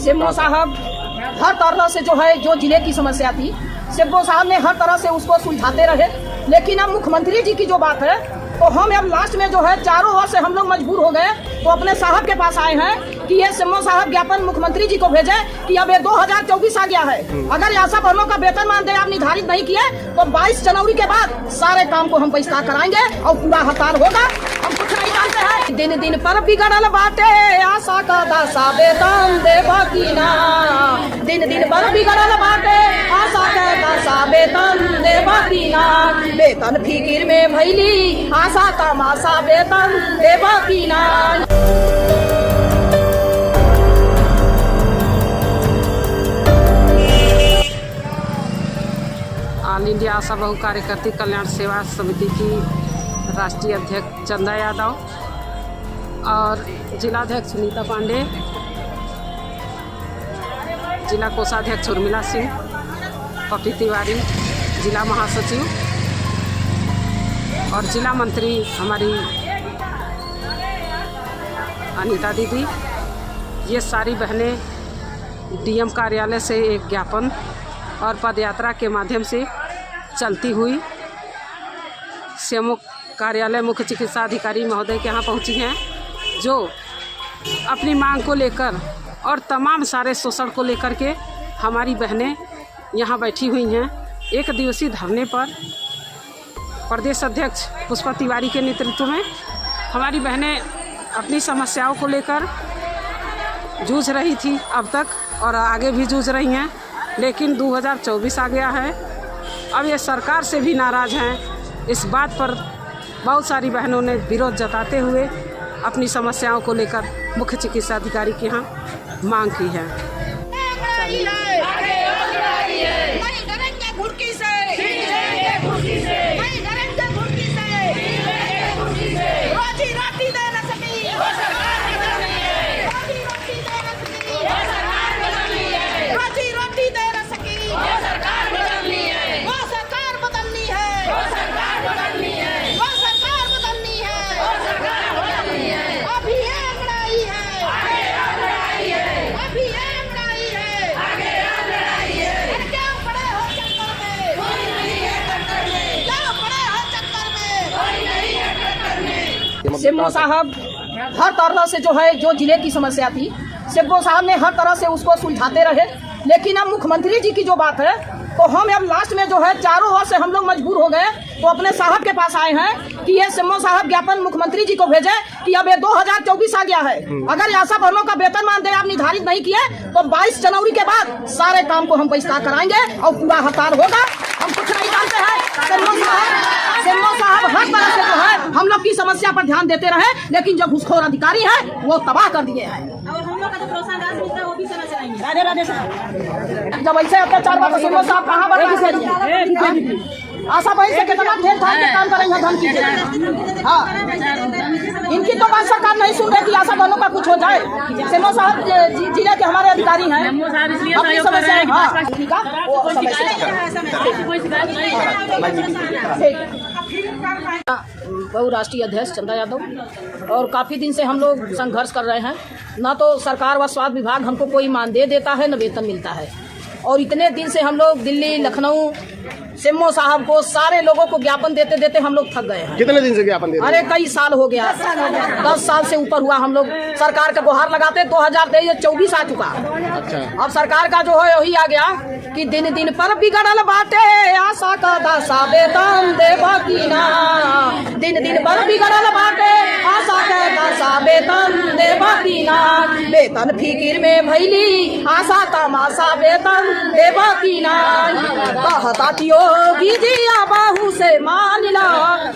सिम्बो साहब हर तरह से जो है जो जिले की समस्या थी सिम्बो साहब ने हर तरह से उसको सुलझाते रहे। लेकिन अब मुख्यमंत्री जी की जो बात है तो हम अब लास्ट में जो है चारों ओर से हम लोग मजबूर हो गए तो अपने साहब के पास आए हैं कि ये सिम्बो साहब ज्ञापन मुख्यमंत्री जी को भेजे कि अब ये 2024 आ गया है, अगर आशा वर्करों का वेतन मानदेय आप निर्धारित नहीं किए तो 22 जनवरी के बाद सारे काम को हम बहिष्कार कराएंगे और पूरा हड़ताल होगा। हम कुछ नहीं जानते हैं। दिन दिन पर बिगड़ल बाटे आशा का दासा वेतन देबा की ना, दिन दिन पर बिगड़ल बाटे आशा का दासा वेतन देबा की ना, वेतन फिकिर में भैली आशा तमाशा वेतन देबा की ना। ऑल इंडिया आशा बहु कार्यकर्ती कल्याण सेवा समिति की राष्ट्रीय अध्यक्ष चंदा यादव और जिलाध्यक्ष सुनीता पांडे, जिला कोषाध्यक्ष उर्मिला सिंह, पपी तिवारी जिला महासचिव और जिला मंत्री हमारी अनीता दीदी, ये सारी बहनें डीएम कार्यालय से एक ज्ञापन और पदयात्रा के माध्यम से चलती हुई सीएमओ कार्यालय मुख्य चिकित्सा अधिकारी महोदय के यहाँ पहुँची हैं, जो अपनी मांग को लेकर और तमाम सारे शोषण को लेकर के हमारी बहनें यहाँ बैठी हुई हैं। एक दिवसीय धरने पर प्रदेश अध्यक्ष पुष्पा तिवारी के नेतृत्व में हमारी बहनें अपनी समस्याओं को लेकर जूझ रही थी अब तक और आगे भी जूझ रही हैं। लेकिन 2024 आ गया है, अब ये सरकार से भी नाराज़ हैं। इस बात पर बहुत सारी बहनों ने विरोध जताते हुए अपनी समस्याओं को लेकर मुख्य चिकित्सा अधिकारी के यहाँ मांग की है। सिम्बो साहब हर तरह से जो है जो जिले की समस्या थी सिम्बो साहब ने हर तरह से उसको सुलझाते रहे। लेकिन अब मुख्यमंत्री जी की जो बात है तो हम अब लास्ट में जो है चारों ओर से हम लोग मजबूर हो गए तो अपने साहब के पास आए हैं कि ये सिम्बो साहब ज्ञापन मुख्यमंत्री जी को भेजे कि अब ये 2024 आ गया है, अगर आशा वर्करों का वेतन मानदेय आप निर्धारित नहीं किए तो 22 जनवरी के बाद सारे काम को हम बहिष्कार कराएंगे और पूरा हड़ताल होगा। हम कुछ नहीं जानते हैं। सिम्बो साहब हर तरह से जो है हम लोग की समस्या पर ध्यान देते रहे, लेकिन जो घूसखोर अधिकारी है वो तबाह कर दिए हैं। राधे राधे साहब, जब ऐसे अत्याचार हुआ तो सिम्बो साहब कहाँ बढ़ आशा बहन से कितना ठेल ठाल के काम करेंगे धन की। हाँ, इनकी तो बात सरकार नहीं सुन रही कि आशा बहनों का कुछ हो जाए। सिम्बो साहब जिले के हमारे अधिकारी हैं, अपनी समस्या बहुराष्ट्रीय अध्यक्ष चंदा यादव और काफ़ी दिन से हम लोग संघर्ष कर रहे हैं। ना तो सरकार व स्वास्थ्य विभाग हमको कोई मानदेय देता है, न वेतन मिलता है। और इतने दिन से हम लोग दिल्ली, लखनऊ, सिम्बो साहब को सारे लोगों को ज्ञापन देते देते हम लोग थक गए हैं। कितने दिन से ज्ञापन देते? अरे कई साल हो गया, 10 साल से ऊपर हुआ। हम लोग सरकार का गुहार लगाते 2024 आ चुका। अच्छा। अब सरकार का जो है वही आ गया कि दिन दिन पर बिगड़ल बाटे आशा का दासा वेतन देबा की ना, दिन दिन पर बिगड़ल बाटे आशा का दासा वेतन देबा की ना, वेतन फिकिर में भैली आशा तमाशा वेतन देबा की ना, कहताटियो दीजिया बाहू से मानिला,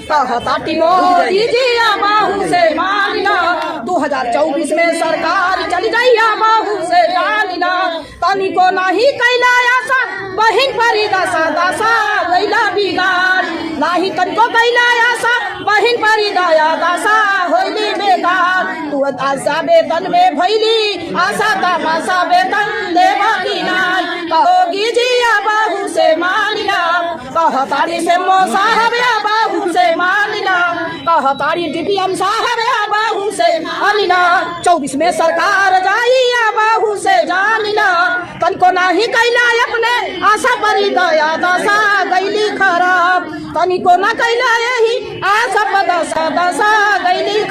कहताटियो दीजिया बाहू से मानिला, 2024 में सरकार चल जाइया बाहू से जानिला, तनी को नहीं कैला आशा बहिन परी दशा दशा लैला बिगाड़, नाही तनी को कैला आशा बहिन परी दया दशा होइली बेकार, तू आशा वेतन में भैली आशा तमाशा वेतन देबा की ना, कहोगी जिया बाहू से मानिला, कहतारी सिम्बो साहब या बाहू से मानिला, कहतारी डीपीएम साहब या बाहू से मानिला। 24 में सरकार जाई बाहू से जानिला तनिको नाही कैला अपने आशा परी दया दशा गैली खराब तनिको ना कैला यही आशा पर दशा गैली